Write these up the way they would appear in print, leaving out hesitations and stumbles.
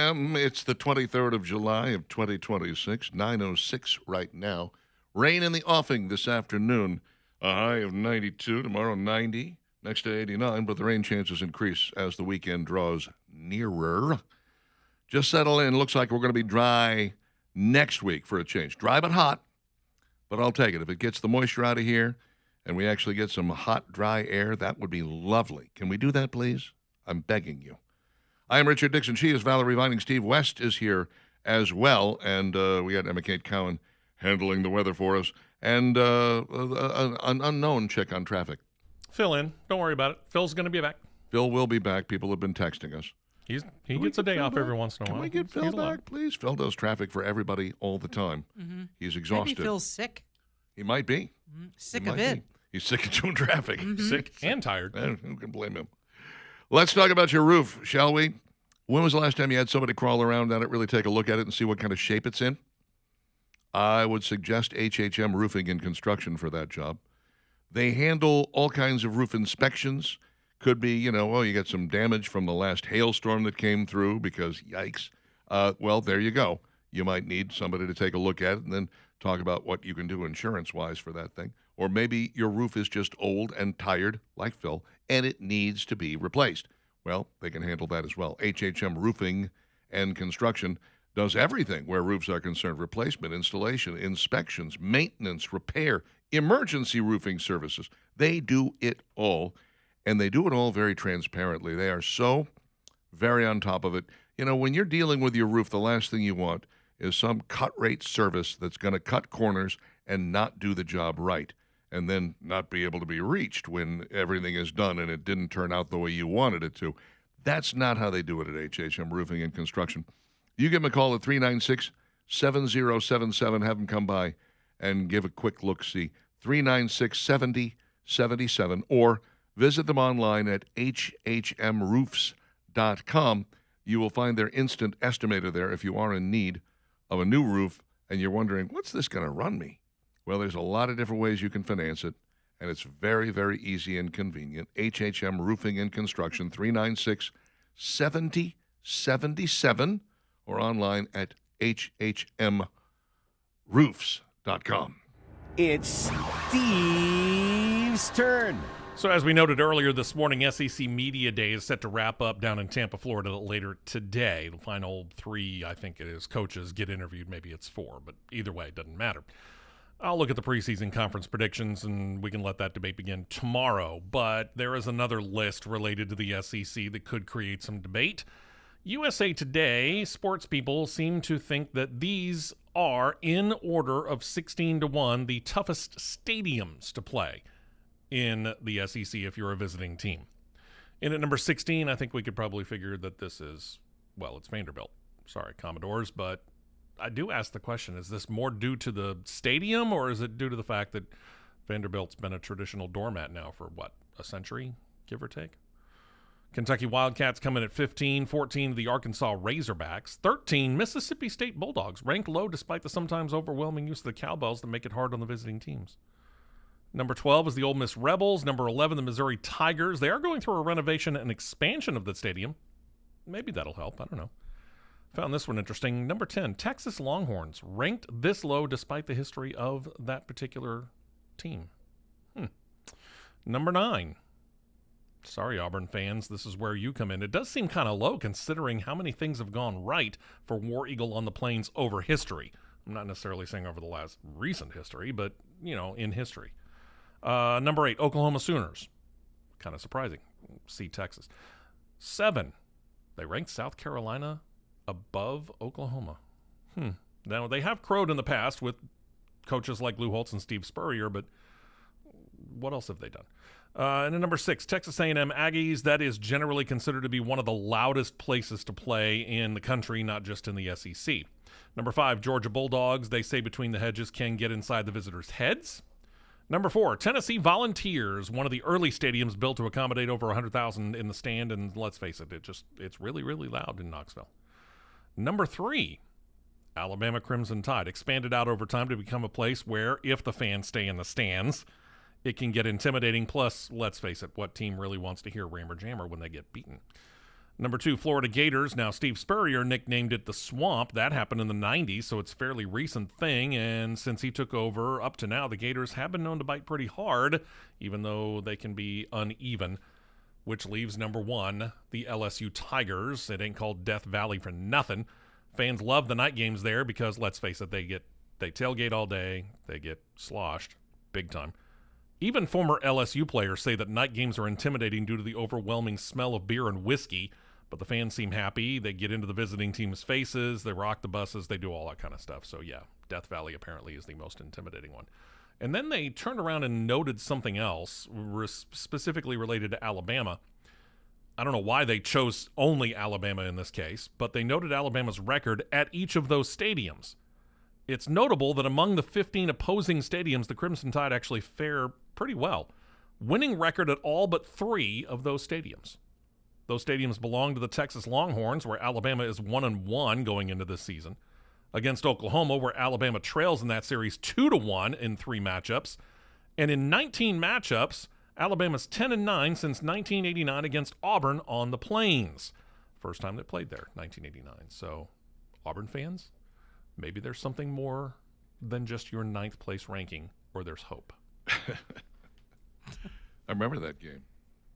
a.m. It's the 23rd of July of 2026, 9:06 right now. Rain in the offing this afternoon. A high of 92, tomorrow 90, next day 89, but the rain chances increase as the weekend draws nearer. Just settle in. Looks like we're going to be dry next week for a change. Dry but hot, but I'll take it. If it gets the moisture out of here and we actually get some hot, dry air, that would be lovely. Can we do that, please? I'm begging you. I am Richard Dixon. She is Valerie Vining. Steve West is here as well. And we got Emma Kate Cowan handling the weather for us. And an unknown check on traffic. Fill in. Don't worry about it. Phil's going to be back. Phil will be back. People have been texting us. He gets a day off every once in a while. Can we get Phil back, please? Phil does traffic for everybody all the time. Mm-hmm. He's exhausted. Maybe Phil's sick. He might be. Mm-hmm. Sick of it. He's sick of doing traffic. Mm-hmm. Sick and tired. Who can blame him? Let's talk about your roof, shall we? When was the last time you had somebody crawl around on it, really take a look at it and see what kind of shape it's in? I would suggest HHM Roofing and Construction for that job. They handle all kinds of roof inspections. Could be, you got some damage from the last hailstorm that came through because, yikes. Well, there you go. You might need somebody to take a look at it and then talk about what you can do insurance-wise for that thing. Or maybe your roof is just old and tired, like Phil, and it needs to be replaced. Well, they can handle that as well. HHM Roofing and Construction does everything where roofs are concerned. Replacement, installation, inspections, maintenance, repair, emergency roofing services. They do it all, and they do it all very transparently. They are so very on top of it. When you're dealing with your roof, the last thing you want is some cut-rate service that's going to cut corners and not do the job right, and then not be able to be reached when everything is done and it didn't turn out the way you wanted it to. That's not how they do it at HHM Roofing and Construction. You give them a call at 396-7077. Have them come by and give a quick look-see. 396-7077. Or visit them online at hhmroofs.com. You will find their instant estimator there if you are in need of a new roof and you're wondering, what's this going to run me? Well, there's a lot of different ways you can finance it, and it's very, very easy and convenient. HHM Roofing and Construction, 396-7077, or online at hhmroofs.com. It's Steve's turn. So as we noted earlier this morning, SEC Media Day is set to wrap up down in Tampa, Florida later today. The final 3, I think it is, coaches get interviewed. Maybe it's 4, but either way, it doesn't matter. I'll look at the preseason conference predictions, and we can let that debate begin tomorrow. But there is another list related to the SEC that could create some debate. USA Today, sports people seem to think that these are, in order of 16-1, the toughest stadiums to play in the SEC if you're a visiting team. In at number 16, I think we could probably figure that this is, well, it's Vanderbilt. Sorry, Commodores, but I do ask the question, is this more due to the stadium, or is it due to the fact that Vanderbilt's been a traditional doormat now for, a century, give or take? Kentucky Wildcats come in at 15, 14 the Arkansas Razorbacks, 13 Mississippi State Bulldogs, ranked low despite the sometimes overwhelming use of the cowbells that make it hard on the visiting teams. Number 12 is the Ole Miss Rebels. Number 11, the Missouri Tigers. They are going through a renovation and expansion of the stadium. Maybe that'll help. I don't know. Found this one interesting. Number 10, Texas Longhorns, ranked this low despite the history of that particular team. Number 9. Sorry, Auburn fans, this is where you come in. It does seem kind of low considering how many things have gone right for War Eagle on the Plains over history. I'm not necessarily saying over the last recent history, but, in history. Number 8, Oklahoma Sooners. Kind of surprising. See Texas. 7, they ranked South Carolina above Oklahoma. Now, they have crowed in the past with coaches like Lou Holtz and Steve Spurrier, but what else have they done? And then number 6, Texas A&M Aggies. That is generally considered to be one of the loudest places to play in the country, not just in the SEC. Number 5, Georgia Bulldogs. They say Between the Hedges can get inside the visitors' heads. Number 4, Tennessee Volunteers, one of the early stadiums built to accommodate over 100,000 in the stand, and let's face it, it's really, really loud in Knoxville. Number 3, Alabama Crimson Tide, expanded out over time to become a place where, if the fans stay in the stands, it can get intimidating. Plus, let's face it, what team really wants to hear Rammer Jammer when they get beaten? Number 2, Florida Gators. Now, Steve Spurrier nicknamed it the Swamp. That happened in the 90s, so it's a fairly recent thing. And since he took over, up to now, the Gators have been known to bite pretty hard, even though they can be uneven, which leaves number 1, the LSU Tigers. It ain't called Death Valley for nothing. Fans love the night games there because, let's face it, they tailgate all day. They get sloshed big time. Even former LSU players say that night games are intimidating due to the overwhelming smell of beer and whiskey. But the fans seem happy. They get into the visiting team's faces. They rock the buses. They do all that kind of stuff. So, yeah, Death Valley apparently is the most intimidating one. And then they turned around and noted something else, specifically related to Alabama. I don't know why they chose only Alabama in this case, but they noted Alabama's record at each of those stadiums. It's notable that among the 15 opposing stadiums, the Crimson Tide actually fare pretty well, winning record at all but 3 of those stadiums. Those stadiums belong to the Texas Longhorns, where Alabama is 1-1 going into this season, against Oklahoma, where Alabama trails in that series 2-1 in 3 matchups. And in 19 matchups, Alabama's 10-9 since 1989 against Auburn on the Plains. First time they played there, 1989. So, Auburn fans, maybe there's something more than just your 9th place ranking, or there's hope. I remember that game.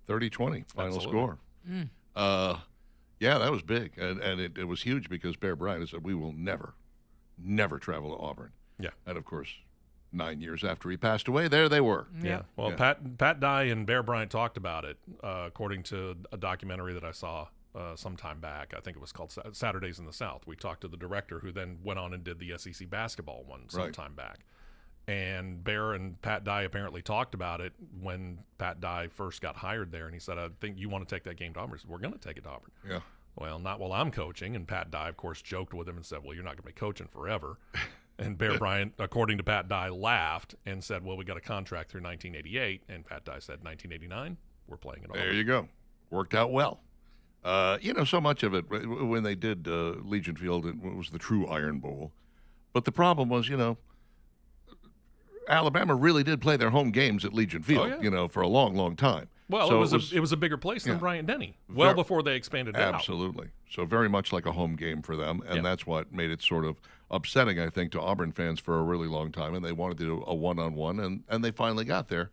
30-20, final Absolutely. score. Yeah, that was big. And it was huge because Bear Bryant said, we will never travel to Auburn. Yeah. And, of course, 9 years after he passed away, there they were. Yeah. Well, Yeah. Pat Dye and Bear Bryant talked about it, according to a documentary that I saw some time back. I think it was called Saturdays in the South. We talked to the director, who then went on and did the SEC basketball one some time back. And Bear and Pat Dye apparently talked about it when Pat Dye first got hired there. And he said, I think you want to take that game to Auburn. He said, we're going to take it to Auburn. Yeah. Well, not while I'm coaching. And Pat Dye, of course, joked with him and said, well, you're not going to be coaching forever. And Bear Bryant, according to Pat Dye, laughed and said, well, we got a contract through 1988. And Pat Dye said, 1989, we're playing it all. There you go. Worked out well. So much of it, when they did Legion Field, it was the true Iron Bowl. But the problem was, Alabama really did play their home games at Legion Field, for a long, long time. Well, So it was a bigger place than Bryant-Denny, well before they expanded it out. Absolutely. So very much like a home game for them, and Yep. that's what made it sort of upsetting, I think, to Auburn fans for a really long time, and they wanted to do a one-on-one, and they finally got there.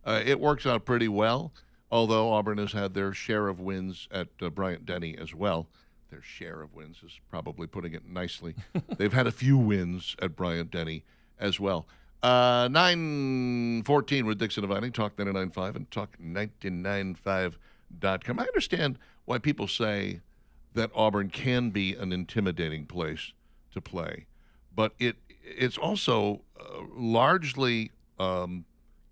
It works out pretty well, although Auburn has had their share of wins at Bryant-Denny as well. Their share of wins is probably putting it nicely. They've had a few wins at Bryant-Denny as well. 9:14 with Dixon Dividing, Talk 99.5 and Talk995.com. I understand why people say that Auburn can be an intimidating place to play, but it's also largely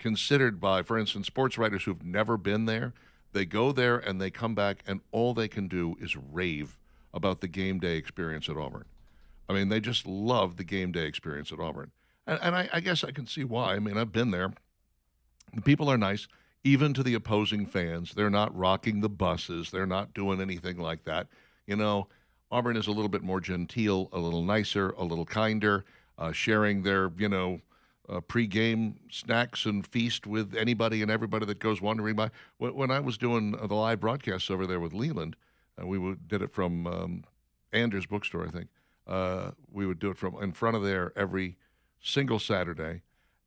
considered by, for instance, sports writers who've never been there. They go there and they come back, and all they can do is rave about the game day experience at Auburn. I mean, they just love the game day experience at Auburn. And I guess I can see why. I mean, I've been there. The people are nice, even to the opposing fans. They're not rocking the buses. They're not doing anything like that. Auburn is a little bit more genteel, a little nicer, a little kinder, sharing their, pre-game snacks and feast with anybody and everybody that goes wandering by. When I was doing the live broadcasts over there with Leland, did it from Anders Bookstore, I think. We would do it from in front of there every single Saturday,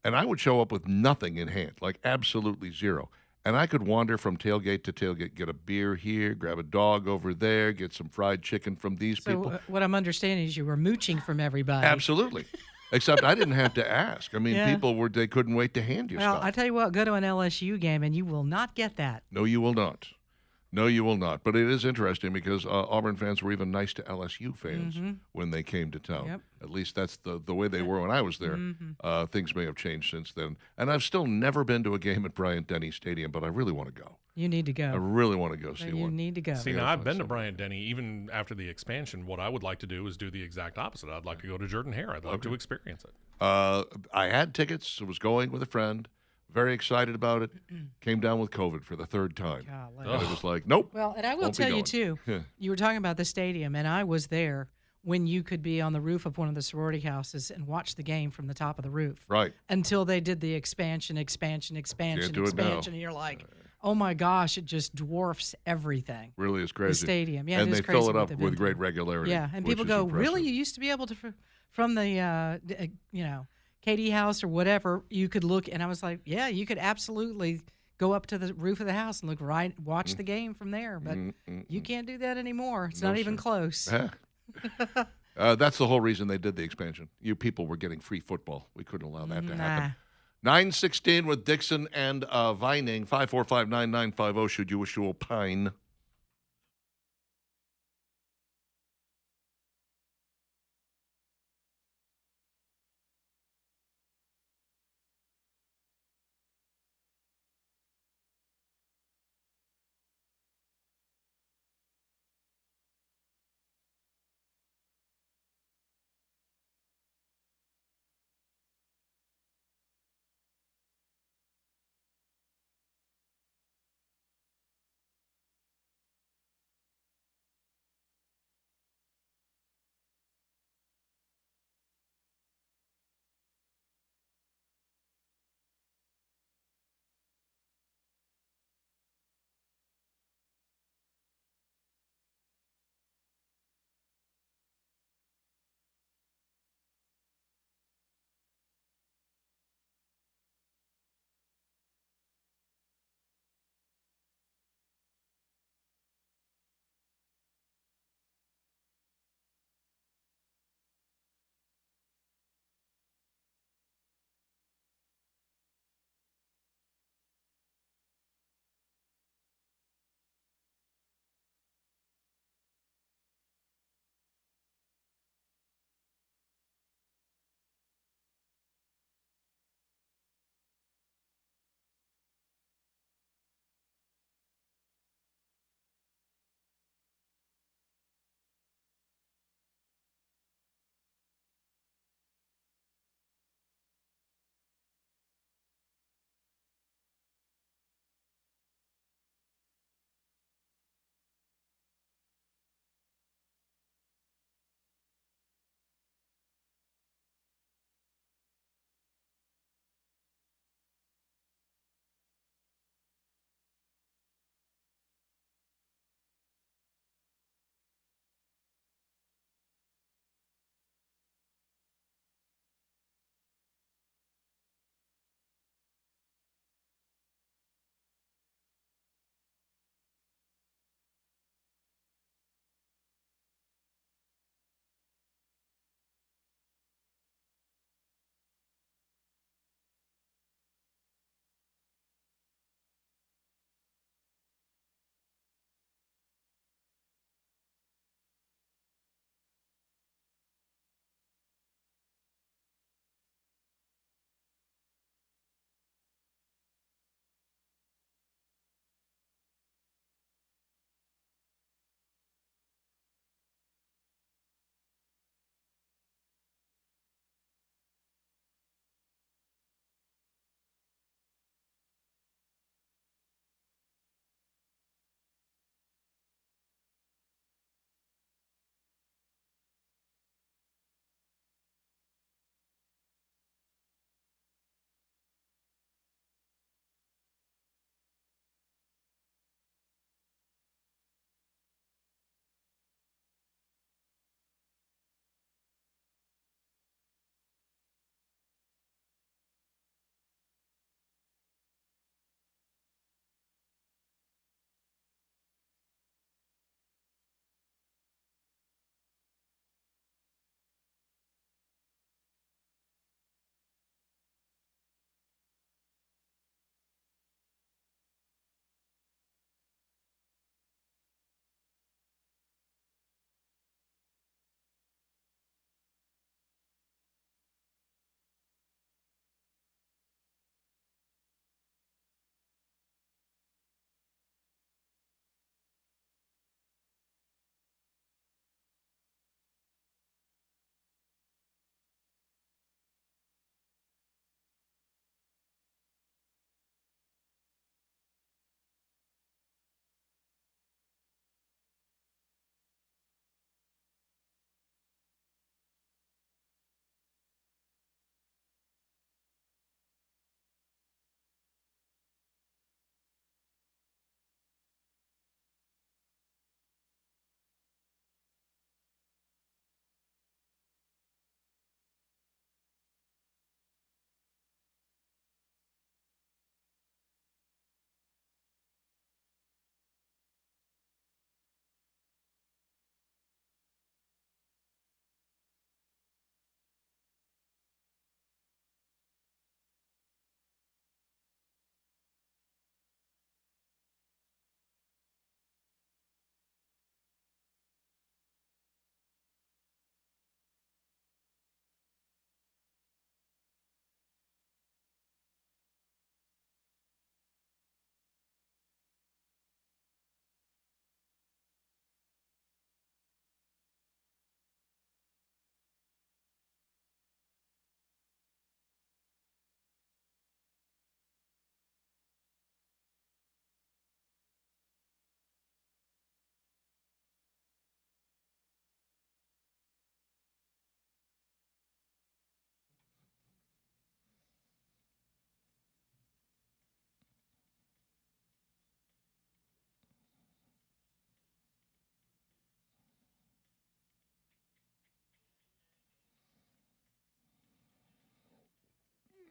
and I would show up with nothing in hand, like absolutely zero. And I could wander from tailgate to tailgate, get a beer here, grab a dog over there, get some fried chicken from these people. So what I'm understanding is you were mooching from everybody. Absolutely. Except I didn't have to ask. I mean, Yeah. people they couldn't wait to hand you Well, stuff. I tell you what, go to an LSU game and you will not get that. No, you will not. No, you will not. But it is interesting because Auburn fans were even nice to LSU fans when they came to town. Yep. At least that's the way they were when I was there. Things may have changed since then. And I've still never been to a game at Bryant-Denny Stadium, but I really want to go. You need to I go. really want to go see You one. need to go. See, Yeah, now that's I've been to something. Bryant-Denny. Even after the expansion, what I would like to do is do the exact opposite. I'd like to go to Jordan-Hare. I'd like to experience it. I had tickets. I was going with a friend. Very excited about it. Came down with COVID for the 3rd time. Golly. And it was like, nope. Well, and I will Won't be tell you, going. too, you were talking about the stadium, and I was there when you could be on the roof of one of the sorority houses and watch the game from the top of the roof. Right. Until they did the expansion, do it now. and you're like, oh my gosh, it just dwarfs everything. Really is The crazy. stadium, yeah, And it they is crazy fill it what up they've with been great through. regularity. Yeah, and which people is go, impressive. really? You used to be able to from the Katie House or whatever, you could look, and I was like, yeah, you could absolutely go up to the roof of the house and watch the game from there, but you can't do that anymore. It's No, not even sir. close. That's the whole reason they did the expansion. You people were getting free football. We couldn't allow that to happen. 9:16 with Dixon and Vining. 545-9950 should you wish to opine.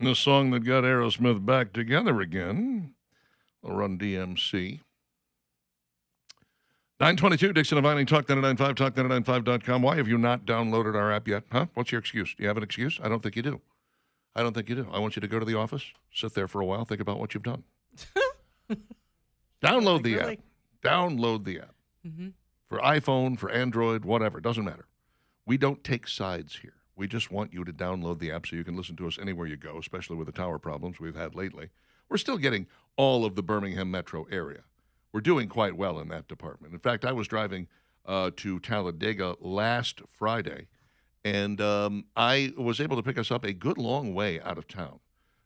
The song that got Aerosmith back together again. I'll run DMC. 922, Dixon and Vining, Talk 995, talk995.com. Why have you not downloaded our app yet? Huh? What's your excuse? Do you have an excuse? I don't think you do. I don't think you do. I want you to go to the office, sit there for a while, think about what you've done. Download the app. Download the app. Mm-hmm. For iPhone, for Android, whatever. Doesn't matter. We don't take sides here. We just want you to download the app so you can listen to us anywhere you go, especially with the tower problems we've had lately. We're still getting all of the Birmingham metro area. We're doing quite well in that department. In fact, I was driving to Talladega last Friday, and I was able to pick us up a good long way out of town.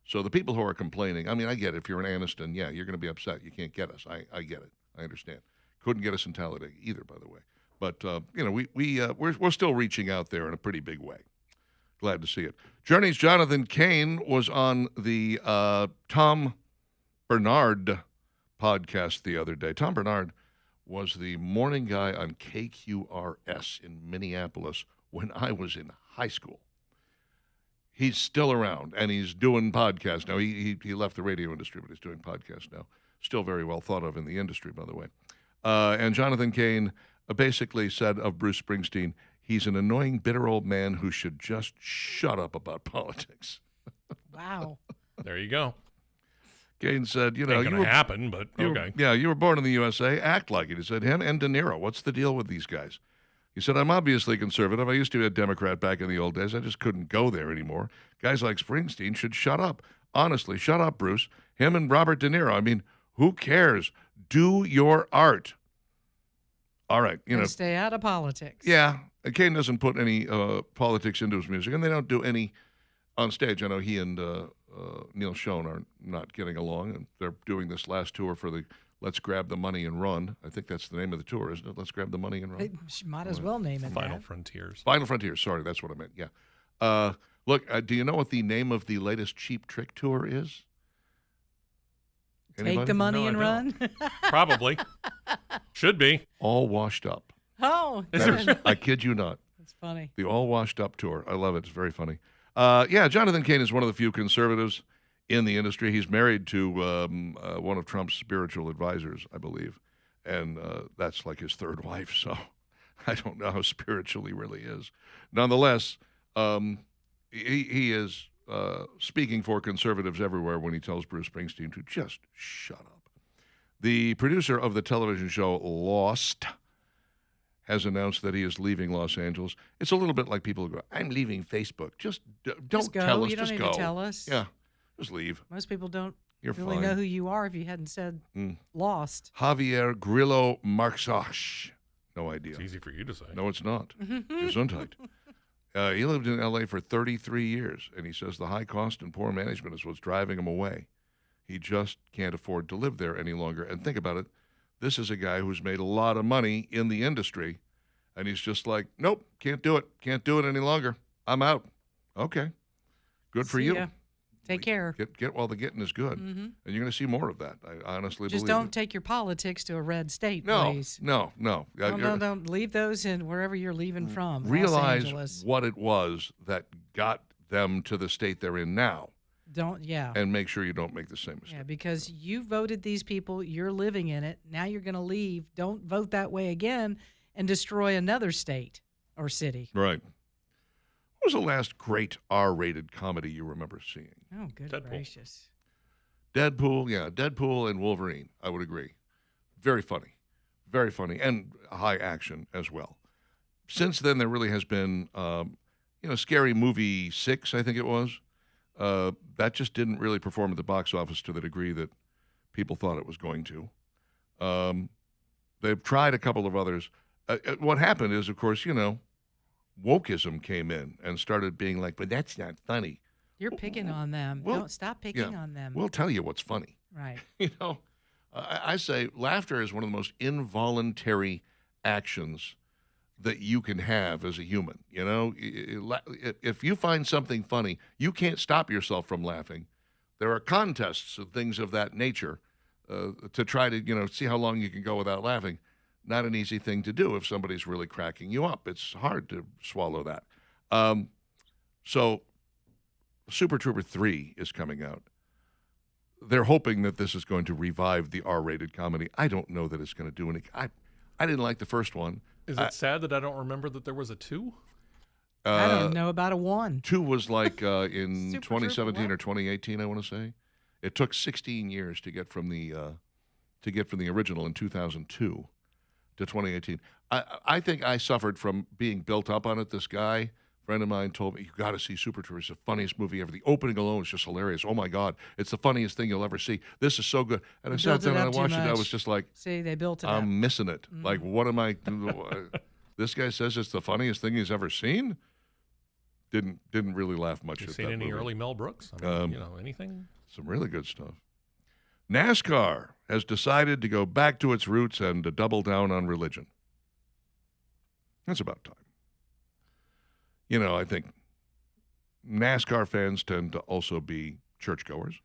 So the people who are complaining, I mean, I get it. If you're in Anniston, yeah, you're going to be upset. You can't get us. I get it. I understand. Couldn't get us in Talladega either, by the way. But, we're still reaching out there in a pretty big way. Glad to see it. Journey's Jonathan Cain was on the Tom Bernard podcast the other day. Tom Bernard was the morning guy on KQRS in Minneapolis when I was in high school. He's still around, and he's doing podcasts now. He left the radio industry, but he's doing podcasts now. Still very well thought of in the industry, by the way. And Jonathan Cain basically said of Bruce Springsteen, he's an annoying, bitter old man who should just shut up about politics. Wow. There you go. Cain said, Ain't gonna happen, but okay. You were born in the USA. Act like it. He said, him and De Niro, what's the deal with these guys? He said, I'm obviously conservative. I used to be a Democrat back in the old days. I just couldn't go there anymore. Guys like Springsteen should shut up. Honestly, shut up, Bruce. Him and Robert De Niro. I mean, who cares? Do your art. All right. And stay out of politics. Yeah. Cain doesn't put any politics into his music, and they don't do any on stage. I know he and Neil Schon are not getting along, and they're doing this last tour for the Let's Grab the Money and Run. I think that's the name of the tour, isn't it? Let's Grab the Money and Run. They might as well name it Final that. Frontiers. Final Frontiers. Sorry, that's what I meant. Yeah. Look, do you know what the name of the latest Cheap Trick tour is? Anybody? Take the money No, I and run. Probably. Should be. All Washed Up. Oh, That is, I kid you not. that's funny. The All Washed Up tour. I love it. It's very funny. Jonathan Cain is one of the few conservatives in the industry. He's married to one of Trump's spiritual advisors, I believe. And that's like his third wife. So I don't know how spiritual he really is. Nonetheless, he is speaking for conservatives everywhere when he tells Bruce Springsteen to just shut up. The producer of the television show Lost has announced that he is leaving Los Angeles. It's a little bit like people who go, I'm leaving Facebook. Just don't Just go. tell us. You don't just need go. to tell us. Yeah, just leave. Most people don't You're really fine. know who you are if you hadn't said lost. Javier Grillo Marxach. No idea. It's easy for you to say. No, it's not. Gesundheit. He lived in L.A. for 33 years, and he says the high cost and poor management is what's driving him away. He just can't afford to live there any longer. And think about it. This is a guy who's made a lot of money in the industry, and he's just like, nope, can't do it. Can't do it any longer. I'm out. Okay. Good for See you. ya. Take care. Get while the getting is good. And you're going to see more of that. I honestly Just believe don't it. take your politics to a red state, No, please. no. Don't leave those in wherever you're leaving from. Los Realize Angeles. what it was that got them to the state they're in now, Yeah. and make sure you don't make the same mistake. Yeah, because you voted these people, you're living in it. Now you're going to leave. Don't vote that way again and destroy another state or city. Right. What was the last great R-rated comedy you remember seeing? Oh, good Deadpool. gracious. Deadpool, yeah. Deadpool and Wolverine, I would agree. Very funny. Very funny. And high action as well. Since then, there really has been, Scary Movie 6, I think it was. That just didn't really perform at the box office to the degree that people thought it was going to. They've tried a couple of others. What happened is, of course, wokeism came in and started being like, but that's not funny. You're picking on them. well, Don't stop picking on them. We'll tell you what's funny. Right. I say laughter is one of the most involuntary actions that you can have as a human. If you find something funny, you can't stop yourself from laughing. There are contests and things of that nature to try to, see how long you can go without laughing. Not an easy thing to do if somebody's really cracking you up. It's hard to swallow that. So Super Trooper 3 is coming out. They're hoping that this is going to revive the R-rated comedy. I don't know that it's going to do any. I didn't like the first one. Is it sad that I don't remember that there was a 2? I don't know about a 1. 2 was like in Super Trooper 2017 or what? 2018, I want to say. It took 16 years to get from the original in 2002 to 2018. I think I suffered from being built up on it. This guy, friend of mine, told me, you got to see Super Troopers. It's the funniest movie ever. The opening alone is just hilarious. Oh, my God. It's the funniest thing you'll ever see. This is so good. And I They sat built down it and I up too watched it. I much. was just like, See, they built it up. I'm missing it. Like, what am I? This guy says it's the funniest thing he's ever seen. Didn't really laugh much You at seen that any movie. early Mel Brooks? I mean, anything? Some really good stuff. NASCAR has decided to go back to its roots and to double down on religion. That's about time. I think NASCAR fans tend to also be churchgoers.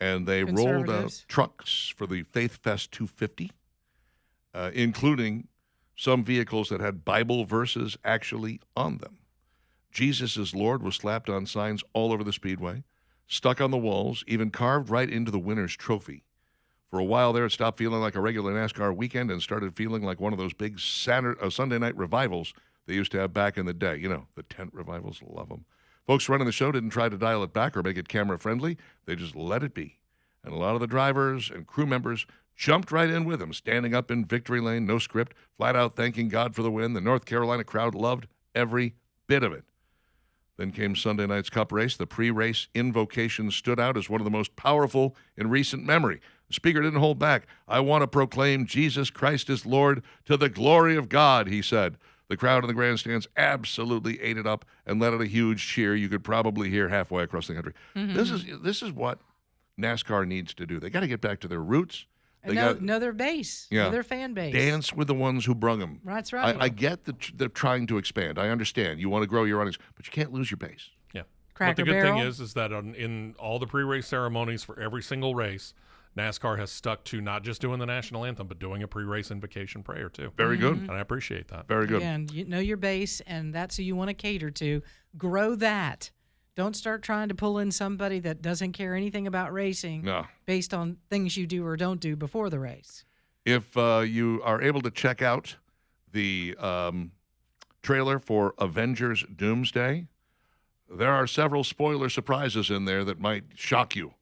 And they rolled out Conservatives. trucks for the Faith Fest 250, including some vehicles that had Bible verses actually on them. Jesus is Lord was slapped on signs all over the speedway, stuck on the walls, even carved right into the winner's trophy. For a while there, it stopped feeling like a regular NASCAR weekend and started feeling like one of those big Sunday night revivals they used to have back in the day. The tent revivals, love them. Folks running the show didn't try to dial it back or make it camera-friendly. They just let it be. And a lot of the drivers and crew members jumped right in with them, standing up in victory lane, no script, flat out thanking God for the win. The North Carolina crowd loved every bit of it. Then came Sunday night's Cup race. The pre-race invocation stood out as one of the most powerful in recent memory. The speaker didn't hold back. I want to proclaim Jesus Christ is Lord to the glory of God, he said. The crowd in the grandstands absolutely ate it up and let out a huge cheer you could probably hear halfway across the country. This is what NASCAR needs to do. They got to get back to their roots. They got know their base. Yeah. Know their fan base. dance with the ones who brung them. That's right. I get that they're trying to expand. I understand. You want to grow your audience, but you can't lose your base. Yeah. Cracker but the good Barrel. thing is that in all the pre-race ceremonies for every single race, NASCAR has stuck to not just doing the national anthem, but doing a pre-race invocation prayer too. Very good. And I appreciate that. Very good. Again, you know your base, and that's who you want to cater to. Grow that. Don't start trying to pull in somebody that doesn't care anything about racing No. based on things you do or don't do before the race. If you are able to check out the trailer for Avengers Doomsday, there are several spoiler surprises in there that might shock you.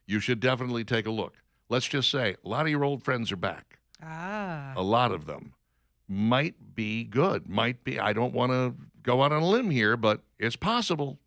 You should definitely take a look. Let's just say a lot of your old friends are back. Ah. A lot of them might be good. Might be. I don't want to go out on a limb here, but it's possible.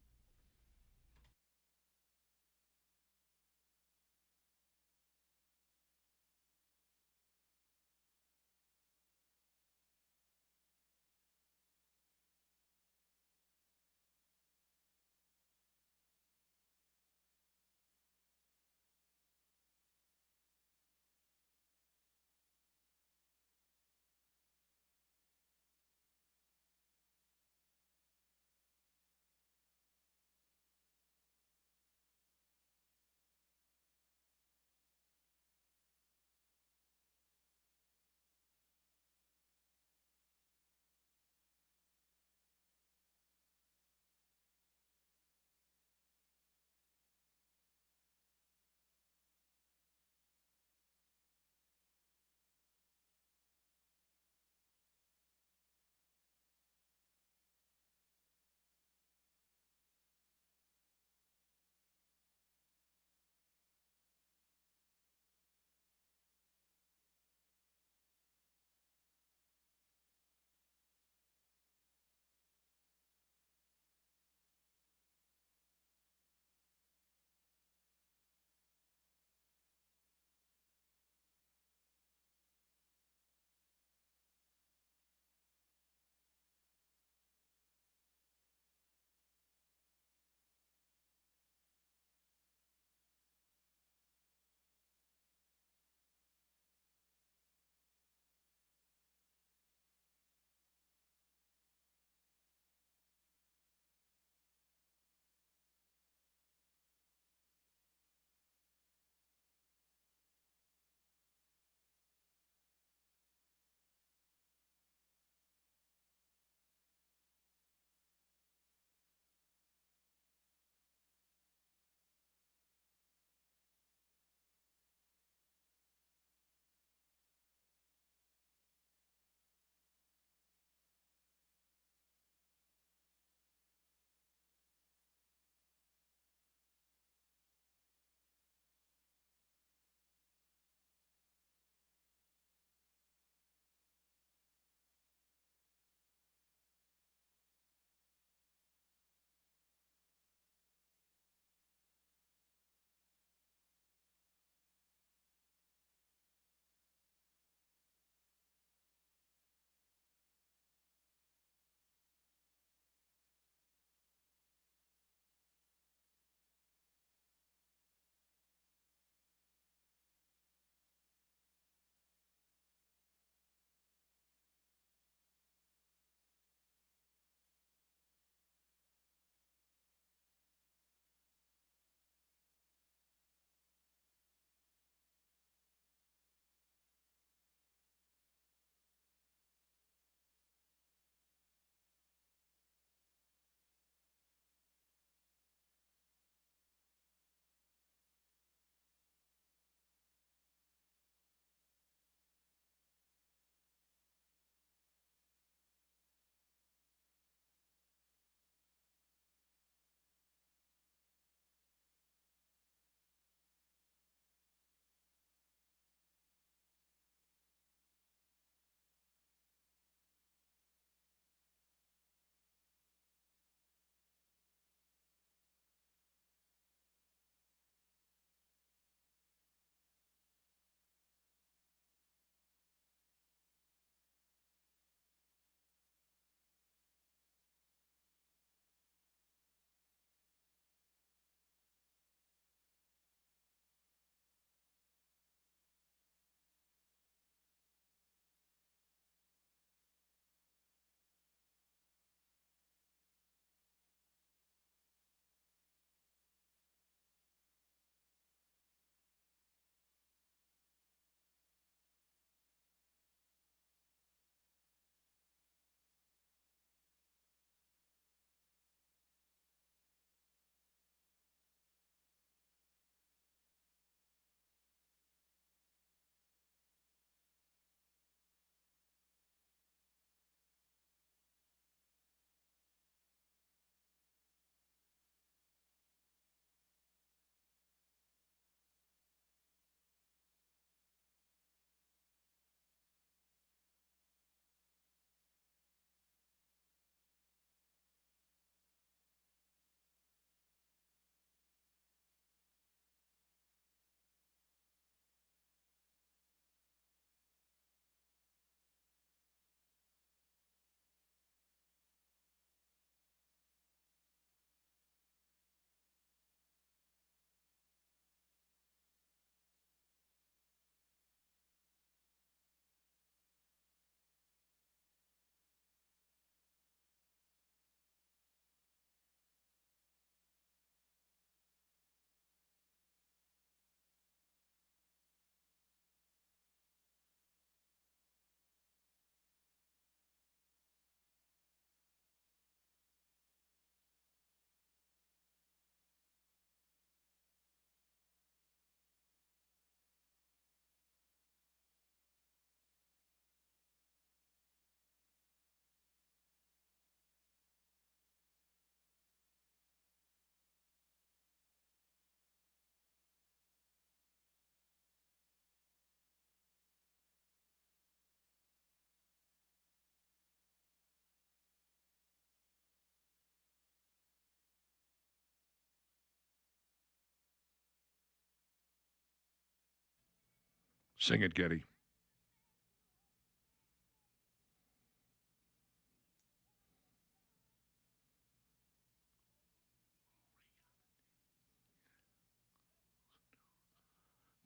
Sing it, Getty.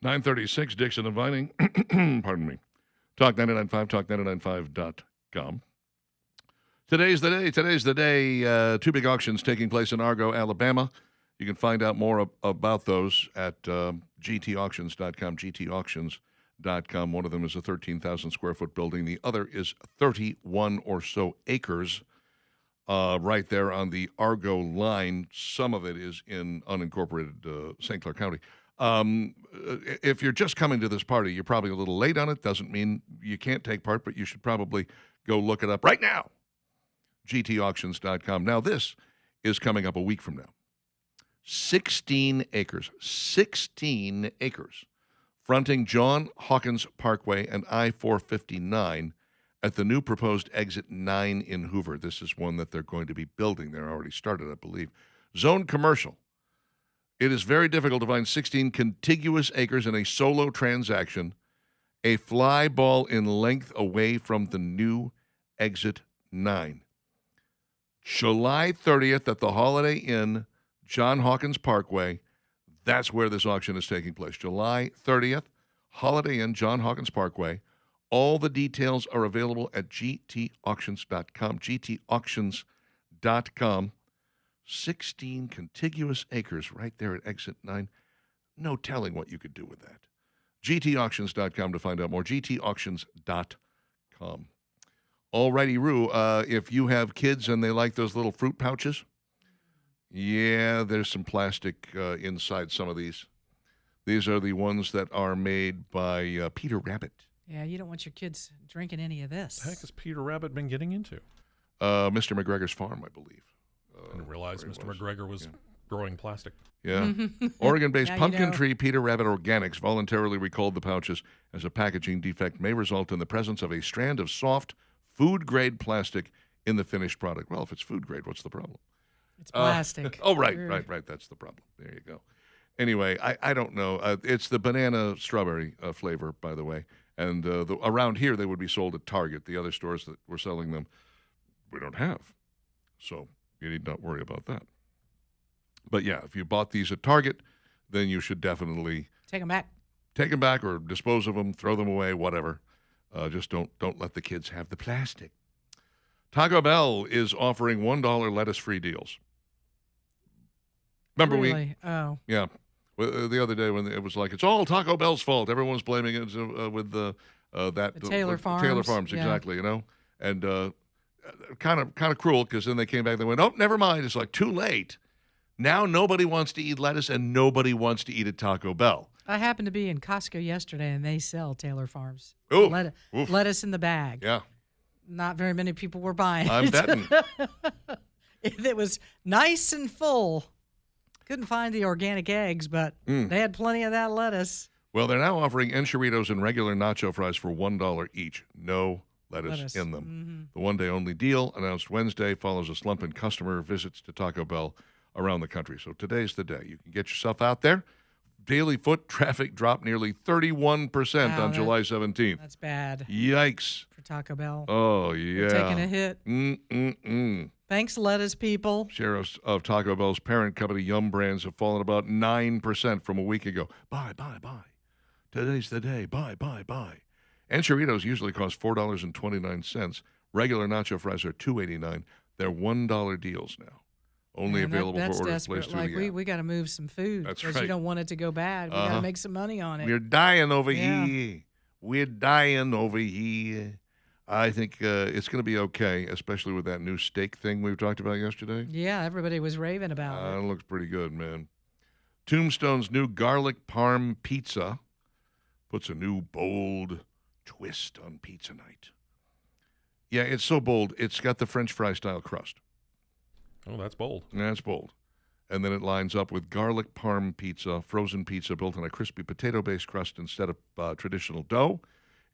$9:36, Dixon and Vining. Pardon me. Talk 99.5, talk995.com. Today's the day. Two big auctions taking place in Argo, Alabama. You can find out more about those at gtauctions.com, gtauctions.com. One of them is a 13,000 square foot building. The other is 31 or so acres right there on the Argo line. Some of it is in unincorporated St. Clair County. If you're just coming to this party, you're probably a little late on it. Doesn't mean you can't take part, but you should probably go look it up right now. gtauctions.com. Now, this is coming up a week from now. 16 acres, fronting John Hawkins Parkway and I-459 at the new proposed Exit 9 in Hoover. This is one that they're going to be building. They're already started, I believe. Zone commercial. It is very difficult to find 16 contiguous acres in a solo transaction, a fly ball in length away from the new Exit 9. July 30th at the Holiday Inn, John Hawkins Parkway. That's where this auction is taking place. July 30th, Holiday Inn, John Hawkins Parkway. All the details are available at gtauctions.com, gtauctions.com. 16 contiguous acres right there at Exit 9. No telling what you could do with that. gtauctions.com to find out more, gtauctions.com. All righty, Roo, if you have kids and they like those little fruit pouches, yeah, there's some plastic inside some of these. These are the ones that are made by Peter Rabbit. Yeah, you don't want your kids drinking any of this. What the heck has Peter Rabbit been getting into? Mr. McGregor's farm, I believe. I didn't realize Mr. McGregor was growing plastic. Yeah. Oregon-based Now Pumpkin Tree Peter Rabbit Organics voluntarily recalled the pouches as a packaging defect may result in the presence of a strand of soft, food-grade plastic in the finished product. Well, if it's food-grade, what's the problem? It's plastic. Right. That's the problem. There you go. Anyway, I don't know. It's the banana strawberry flavor, by the way. And around here, they would be sold at Target. The other stores that were selling them, we don't have. So you need not worry about that. But yeah, if you bought these at Target, then you should definitely Take them back. take them back or dispose of them, throw them away, whatever. Just don't let the kids have the plastic. Taco Bell is offering $1 lettuce-free deals. Remember Really? yeah. The other day when it was like, it's all Taco Bell's fault. Everyone was blaming it with the Taylor Farms. Taylor Farms, Yeah. exactly, you know? And kind of cruel because then they came back and they went, oh, never mind. It's like too late. Now nobody wants to eat lettuce and nobody wants to eat at Taco Bell. I happened to be in Costco yesterday, and they sell Taylor Farms. Ooh, oof. Lettuce in the bag. Yeah, Not very many people were buying I'm it. betting. It was nice and full. Couldn't find the organic eggs, but they had plenty of that lettuce. Well, they're now offering enchiladas and regular nacho fries for $1 each. No lettuce in them. The one-day-only deal, announced Wednesday, follows a slump in customer visits to Taco Bell around the country. So today's the day. You can get yourself out there. Daily foot traffic dropped nearly 31% Wow, on July 17th. That's bad Yikes. for Taco Bell. Oh, yeah. They're taking a hit. Thanks, lettuce people. Shares of Taco Bell's parent company, Yum Brands, have fallen about 9% from a week ago. Buy. Today's the day. Buy. Enchiladas usually cost $4.29. Regular nacho fries are $2.89. They're $1 deals now. Only Man, available that's for orders desperate. placed through Like the app. we got to move some food That's because right. you don't want it to go bad. We got to make some money on it. We're dying over Yeah. here. We're dying over here. I think it's going to be okay, especially with that new steak thing we talked about yesterday. Yeah, everybody was raving about It it. looks pretty good, man. Tombstone's new garlic parm pizza puts a new bold twist on pizza night. Yeah, it's so bold. It's got the French fry style crust. Oh, that's bold. That's bold. And then it lines up with garlic parm pizza, frozen pizza built on a crispy potato-based crust instead of traditional dough.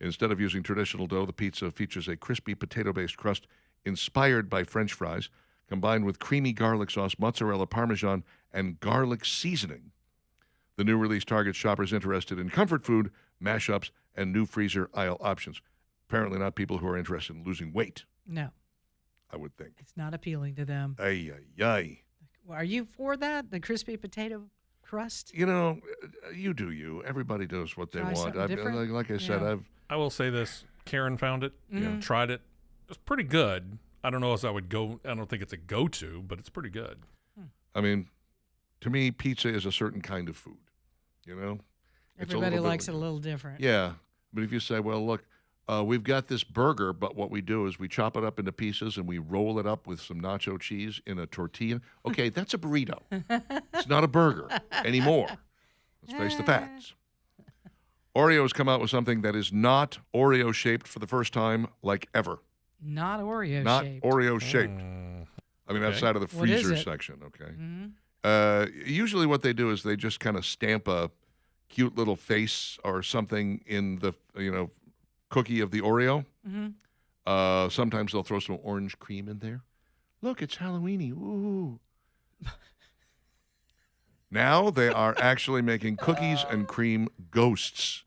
Instead of using traditional dough, the pizza features a crispy potato-based crust inspired by French fries, combined with creamy garlic sauce, mozzarella, parmesan, and garlic seasoning. The new release targets shoppers interested in comfort food mashups, and new freezer aisle options. Apparently not people who are interested in losing weight, No, I would think. it's not appealing to them. Ay, ay, ay. Are you for that? The crispy potato crust? You know, you do you. Everybody does what they Try want. something different? Like I said, Yeah. I will say this: Karen found it, Mhm. tried it. It's pretty good. I don't know if I would go. I don't think it's a go-to, but it's pretty good. I mean, to me, pizza is a certain kind of food. You know, It's a Everybody little bit likes it like- a little different. Yeah, but if you say, well, look, we've got this burger, but what we do is we chop it up into pieces and we roll it up with some nacho cheese in a tortilla. Okay, that's a burrito. It's not a burger anymore. Let's face the facts. Oreo's come out with something that is not Oreo shaped for the first time, like ever. Not Oreo Not shaped. Oreo shaped. I mean, Okay. outside of the What is freezer it? section. Okay. Mhm. Usually, what they do is they just kind of stamp a cute little face or something in the cookie of the Oreo. Mhm. Sometimes they'll throw some orange cream in there. Look, it's Halloweeny. Ooh. Now they are actually making cookies and cream ghosts.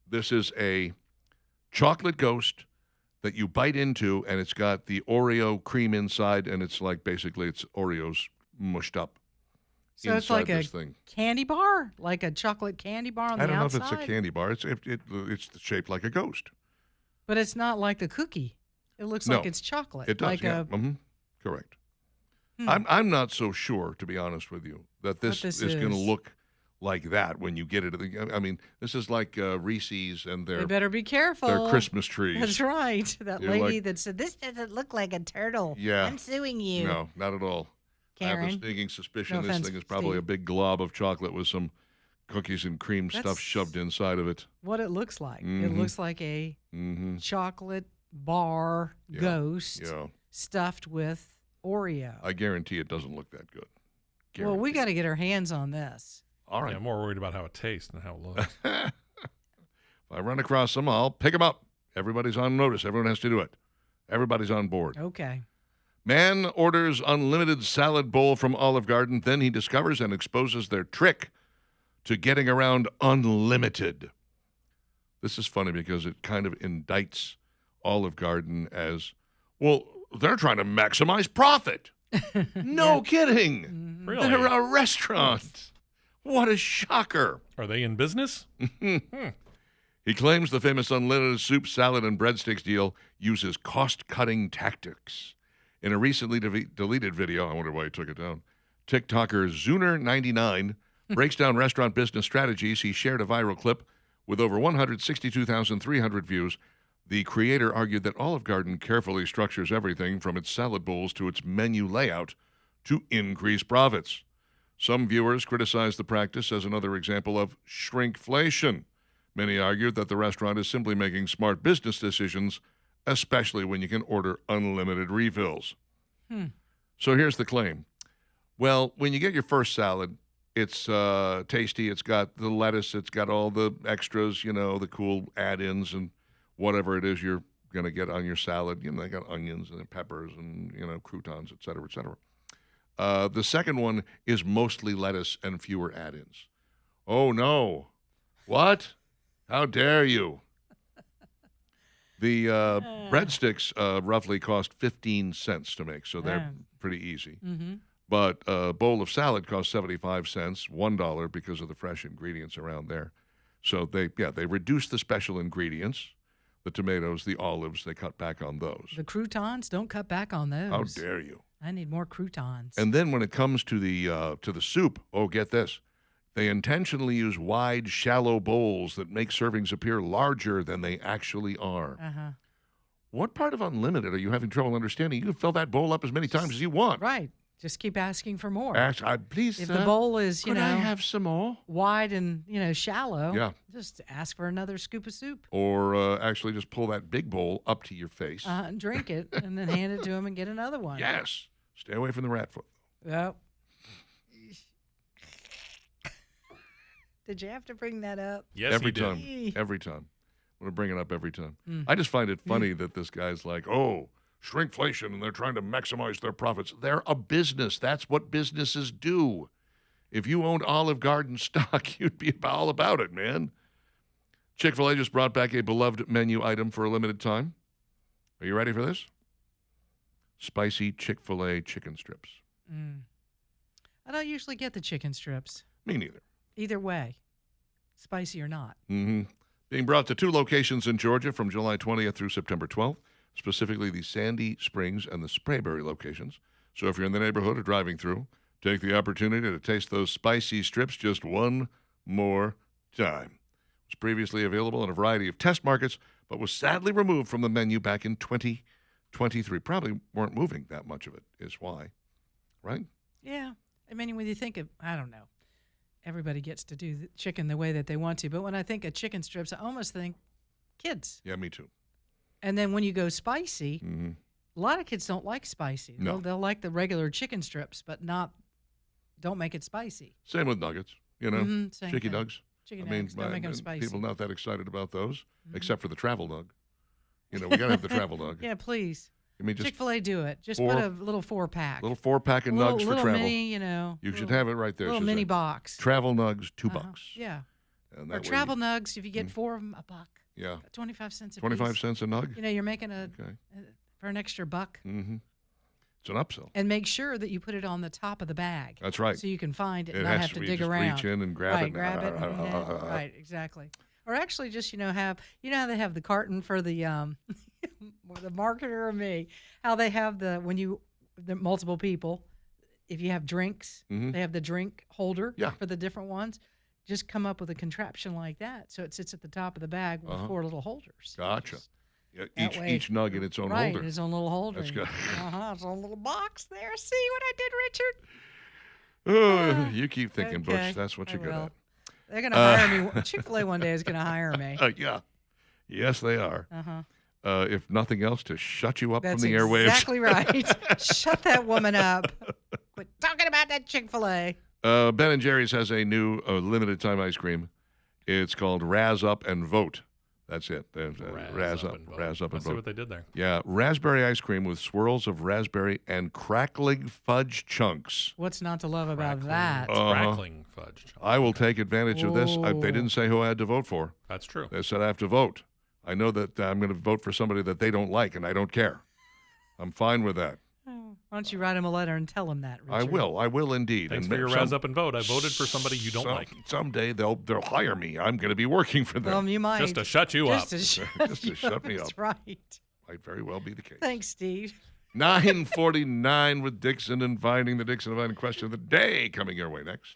This is a chocolate ghost that you bite into, and it's got the Oreo cream inside, and it's like basically it's Oreos mushed up. So it's like inside a this thing. candy bar, like a chocolate candy bar on I the don't know outside. if it's a candy bar. It's shaped like a ghost. But it's not like the cookie. It looks No, like it's chocolate. It does. Like yeah. a, Correct. Hmm. I'm not so sure, to be honest with you, that this this is going to is. look like that when you get it. I mean, this is like Reese's and you their better be careful. Christmas trees. That's right. That You're lady like- that said, "This doesn't look like a turtle. Yeah. I'm suing you." No, not at all. I have a Karen. sneaking suspicion No this offense, thing is probably a Steve. big glob of chocolate with some cookies and cream stuff That's- shoved inside of it. What it looks like. It Mhm. looks like a Mm-hmm. chocolate bar Yeah. ghost Yeah. stuffed with Oreo. I guarantee it doesn't look that good. Well, we Guarantee. got to get our hands on this. All Yeah, right. I'm more worried about how it tastes than how it looks. If I run across them, I'll pick them up. Everybody's on notice. Everyone has to do it. Everybody's on board. Okay. Man orders unlimited salad bowl from Olive Garden. Then he discovers and exposes their trick to getting around unlimited. This is funny because it kind of indicts Olive Garden as, well, they're trying to maximize profit. No kidding. Mhm. Really? They're a restaurant. What a shocker. Are they in business? He claims the famous unlimited soup, salad, and breadsticks deal uses cost-cutting tactics. In a recently deleted video, I wonder why he took it down, TikToker Zuner99 breaks down restaurant business strategies. He shared a viral clip with over 162,300 views. The creator argued that Olive Garden carefully structures everything from its salad bowls to its menu layout to increase profits. Some viewers criticized the practice as another example of shrinkflation. Many argued that the restaurant is simply making smart business decisions, especially when you can order unlimited refills. So here's the claim. Well, when you get your first salad, it's tasty. It's got the lettuce. It's got all the extras, the cool add-ins and whatever it is you're going to get on your salad. They got onions and peppers and, croutons, et cetera, et cetera. The second one is mostly lettuce and fewer add-ins. Oh, no. What? How dare you? The breadsticks roughly cost 15 cents to make, so they're pretty easy. Mhm. But a bowl of salad costs 75 cents, $1 because of the fresh ingredients around there. So they reduce the special ingredients, the tomatoes, the olives, they cut back on those. The croutons, don't cut back on those. How dare you? I need more croutons. And then when it comes to the soup, oh, get this. They intentionally use wide, shallow bowls that make servings appear larger than they actually are. Uh-huh. What part of unlimited are you having trouble understanding? You can fill that bowl up as many times as you want. Right. Just keep asking for more. Please, If the bowl is, could I have some more? wide and, shallow, Yeah. just ask for another scoop of soup. Or actually just pull that big bowl up to your face. And drink it, and then hand it to him and get another one. Yes. Stay away from the rat foot. Yep. Did you have to bring that up? Yes, every he did. time. Every time. I'm going to bring it up every time. Mm. I just find it funny that this guy's like, oh, shrinkflation, and they're trying to maximize their profits. They're a business. That's what businesses do. If you owned Olive Garden stock, you'd be all about it, man. Chick-fil-A just brought back a beloved menu item for a limited time. Are you ready for this? Spicy Chick-fil-A chicken strips. I don't usually get the chicken strips. Me neither. Either way, spicy or not. Mm-hmm. Being brought to 2 locations in Georgia from July 20th through September 12th, specifically the Sandy Springs and the Sprayberry locations. So if you're in the neighborhood or driving through, take the opportunity to taste those spicy strips just one more time. It was previously available in a variety of test markets, but was sadly removed from the menu back in 2023. Probably weren't moving that much of it, is why. Right? Yeah. I mean, when you think of, I don't know, everybody gets to do the chicken the way that they want to. But when I think of chicken strips, I almost think kids. Yeah, me too. And then when you go spicy, Mm-hmm. a lot of kids don't like spicy. No. They'll like the regular chicken strips, but don't make it spicy. Same with nuggets, you know, Mhm, same chicky thing. nugs. Chicken I mean, nuggets, don't make them spicy. people not that excited about those, Mhm. except for the travel nug. You know, we got to have the travel nug. Yeah, please. I mean, just Chick-fil-A, do it. Just four- put a little 4-pack. little 4-pack of nugs for little travel. mini, you know. You should little- have it right there. little Suzanne. mini box. Travel nugs, $2. Yeah. And Or that way travel nugs, if you get Mm. 4 of them, $1. Yeah, 25 cents a 25 piece. cents a nug. You know, you're making Okay. for an extra $1. Mm-hmm. It's an upsell. And make sure that you put it on the top of the bag. That's right. So you can find it It and not has have to to be dig just around. reach in and grab right, it. grab it. Right, exactly. Or actually just, have, how they have the carton for the, the marketer or me, how they have the multiple people, if you have drinks, Mhm. they have the drink holder Yeah. for the different ones. Just come up with a contraption like that. So it sits at the top of the bag with Uh-huh. 4 little holders. Gotcha. Yeah, That way- each nug in its own right, holder. its own little holder. That's good. Its own little box there. See what I did, Richard? Oh, you keep thinking, Okay, Bush. That's what I you're good will. at. They're going to hire me. Chick-fil-A one day is going to hire me. Yeah. Yes, they are. Uh-huh. If nothing else, to shut you up That's from the airwaves. exactly right. Shut that woman up. Quit talking about that Chick-fil-A. Ben & Jerry's has a new limited time ice cream. It's called Razz Up and Vote. That's it. There's, Razz Up and vote. Razz Up and Let's see Vote. what they did there. Yeah, raspberry ice cream with swirls of raspberry and crackling fudge chunks. What's not to love about Crackling- that? Crackling fudge. I will take advantage of this. They Oh. didn't say who I had to vote for. That's true. They said I have to vote. I know that I'm going to vote for somebody that they don't like, and I don't care. I'm fine with that. Why don't you write him a letter and tell him that, Richard? I will. I will indeed. Thanks And for your some- rise up and vote. I voted for somebody you don't like. Someday they'll hire me. I'm going to be working for them. Well, you might. Just to shut you up. To shut Just to you shut up. me That's up. right. Might very well be the case. Thanks, Steve. 9:49 with Dixon inviting the Dixon Inviting question of the day coming your way next.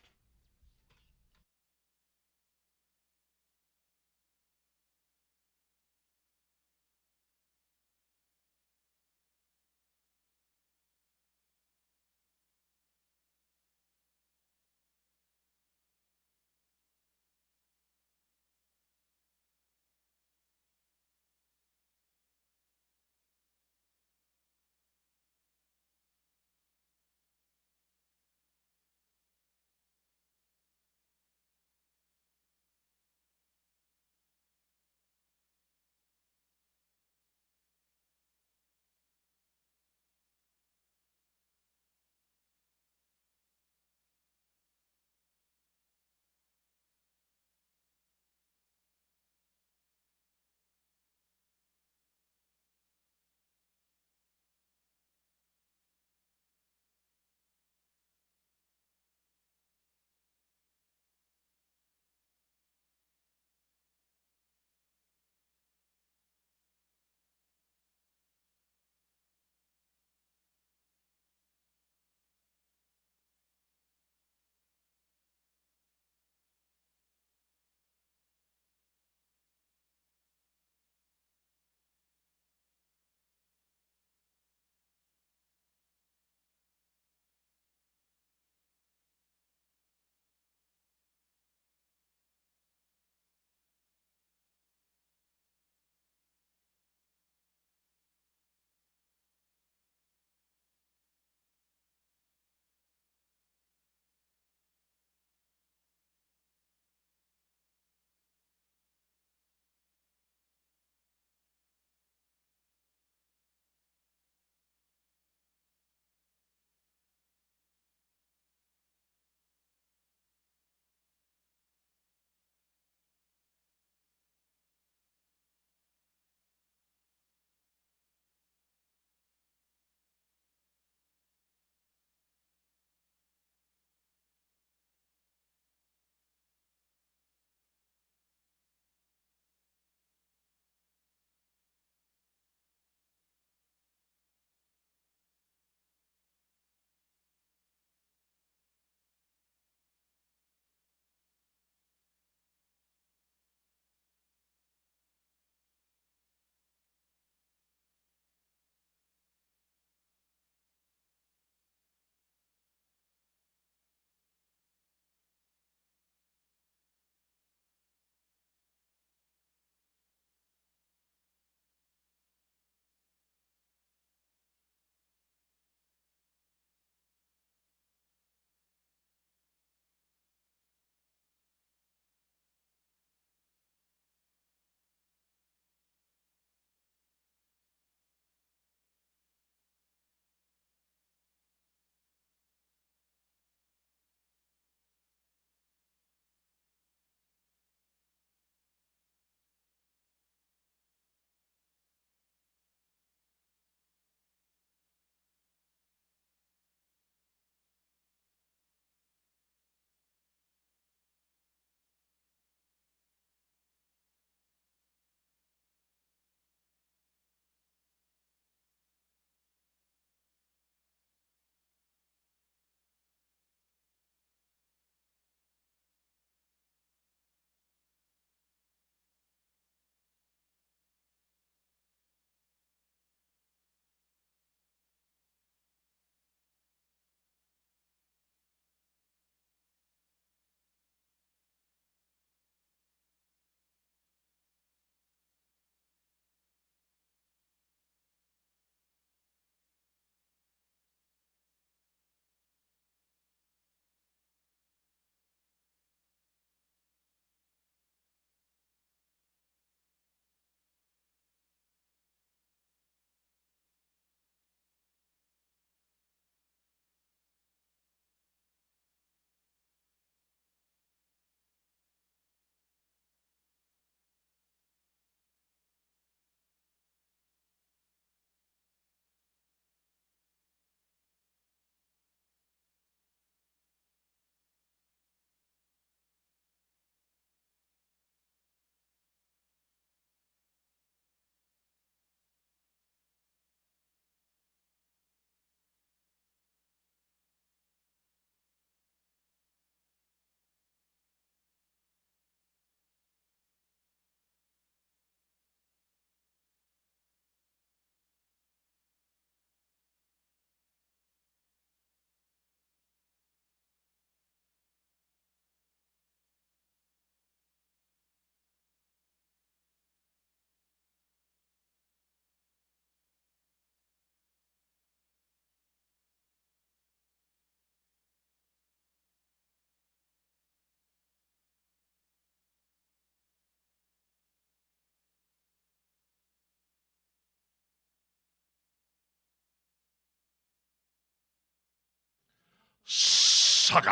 Sucker.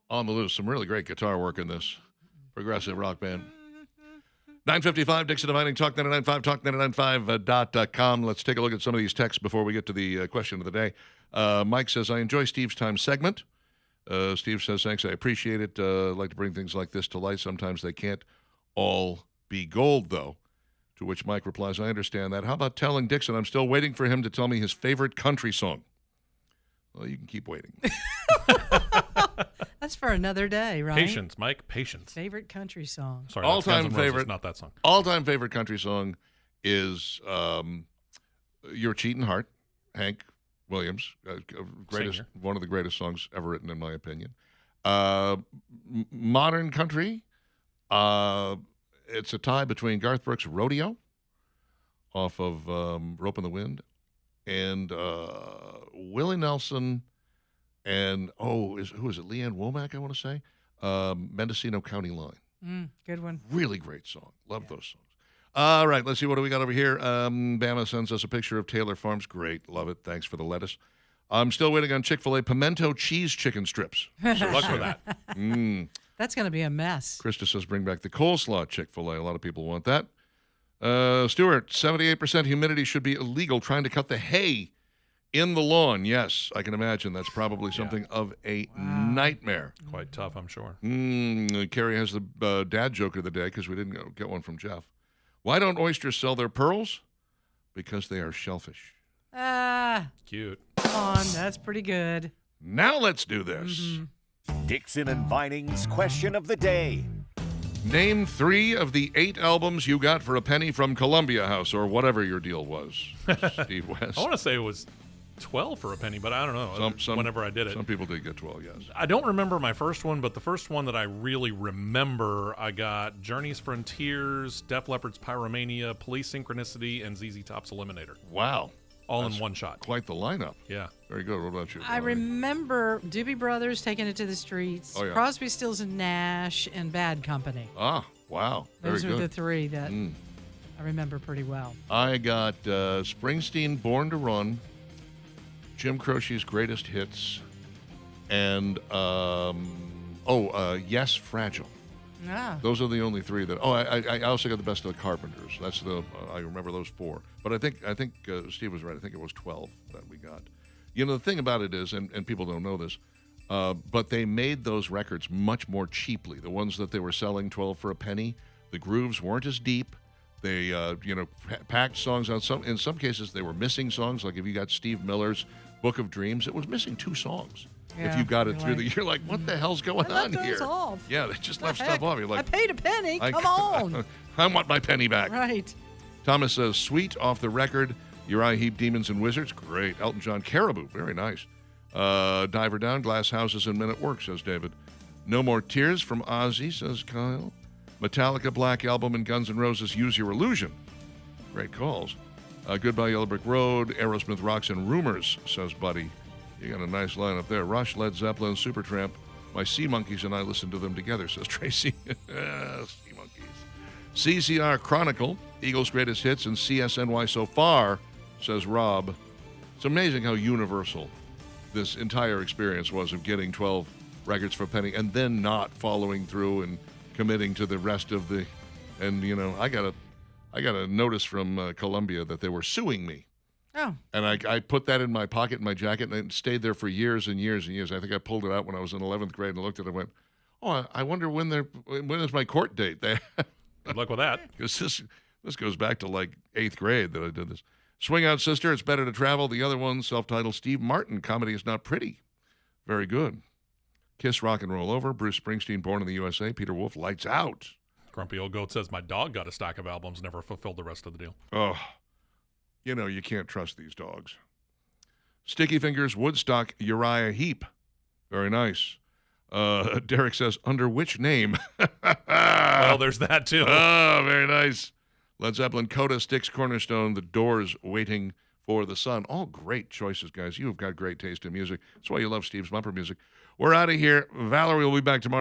On the Loose. Some really great guitar work in this progressive rock band. 9:55, Dixon Dividing, Talk 99.5, talk995.com. Let's take a look at some of these texts before we get to the question of the day. Mike says, I enjoy Steve's time segment. Steve says, thanks, I appreciate it. I'd like to bring things like this to light. Sometimes they can't all be gold, though. To which Mike replies, I understand that. How about telling Dixon I'm still waiting for him to tell me his favorite country song? Well, you can keep waiting. That's for another day, right? Patience, Mike. Patience. Favorite country song. Sorry, All-time that's Guns N' Roses, favorite. not that song. All-time favorite country song is Your Cheatin' Heart, Hank Williams. Greatest, Singer. one of the greatest songs ever written, in my opinion. Modern country, it's a tie between Garth Brooks' Rodeo off of Rope in the Wind and Willie Nelson and, who is it? Leanne Womack, I want to say. Mendocino County Line. Good one. Really great song. Love those songs. All right, let's see. What do we got over here? Bama sends us a picture of Taylor Farms. Great. Love it. Thanks for the lettuce. I'm still waiting on Chick-fil-A pimento cheese chicken strips. Good luck with that. That's going to be a mess. Krista says bring back the coleslaw Chick-fil-A. A lot of people want that. Stuart, 78% humidity should be illegal trying to cut the hay in the lawn. Yes, I can imagine. That's probably something of a nightmare. Quite tough, I'm sure. Carrie has the dad joke of the day because we didn't get one from Jeff. Why don't oysters sell their pearls? Because they are shellfish. Cute. Come on. That's pretty good. Now let's do this. Dixon and Vining's question of the day. Name 3 of the 8 albums you got for a penny from Columbia House, or whatever your deal was, Steve West. I want to say it was 12 for a penny, but I don't know. Whenever I did it. Some people did get 12, yes. I don't remember my first one, but the first one that I really remember, I got Journey's Frontiers, Def Leppard's Pyromania, Police Synchronicity, and ZZ Top's Eliminator. Wow. All in one shot. Quite the lineup. Yeah. Very good. What about you? I remember Doobie Brothers taking it to the streets. Oh, yeah. Crosby, Stills, and Nash, and Bad Company. Ah, wow. Very Those were good. the 3 that I remember pretty well. I got Springsteen, Born to Run, Jim Croce's Greatest Hits, and Yes, Fragile. Those are the only 3 that. I also got the Best of the Carpenters. That's I remember those 4. But I think Steve was right. I think it was 12 that we got. You know, the thing about it is, and people don't know this, but they made those records much more cheaply. The ones that they were selling 12 for a penny, the grooves weren't as deep. They packed songs on in some cases they were missing songs. Like if you got Steve Miller's Book of Dreams, it was missing 2 songs. If you got it through you're like, what the hell's going on here? Off. Yeah, they just left stuff off. You're like, I paid a penny. Come on. I want my penny back. Right. Thomas says, Sweet, Off the Record, Uriah Heep, Demons and Wizards. Great. Elton John, Caribou. Very nice. Diver Down, Glass Houses and Men at Work, says David. No More Tears from Ozzy, says Kyle. Metallica, Black Album, and Guns N' Roses, Use Your Illusion. Great calls. Goodbye Yellow Brick Road, Aerosmith, Rocks, and Rumors, says Buddy. You got a nice lineup there. Rush, Led Zeppelin, Supertramp. My Sea Monkeys and I listened to them together, says Tracy. Sea Monkeys. CCR Chronicle, Eagles' Greatest Hits, and CSNY So Far, says Rob. It's amazing how universal this entire experience was of getting 12 records for a penny and then not following through and committing to the rest of the. And, I got a notice from Columbia that they were suing me. Oh. And I put that in my pocket in my jacket, and it stayed there for years and years and years. I think I pulled it out when I was in 11th grade and looked at it and went, I wonder when is my court date there? Good luck with that. Because this goes back to like 8th grade that I did this. Swing Out Sister, It's Better to Travel. The other one, self-titled Steve Martin, Comedy Is Not Pretty. Very good. Kiss, Rock and Roll Over. Bruce Springsteen, Born in the USA. Peter Wolf, Lights Out. Grumpy Old Goat says, my dog got a stack of albums, never fulfilled the rest of the deal. Oh, you can't trust these dogs. Sticky Fingers, Woodstock, Uriah Heep. Very nice. Derek says, under which name? Well, there's that too. Oh, very nice. Led Zeppelin, Coda, Styx, Cornerstone, The Doors, Waiting for the Sun. All great choices, guys. You've got great taste in music. That's why you love Steve's bumper music. We're out of here. Valerie will be back tomorrow.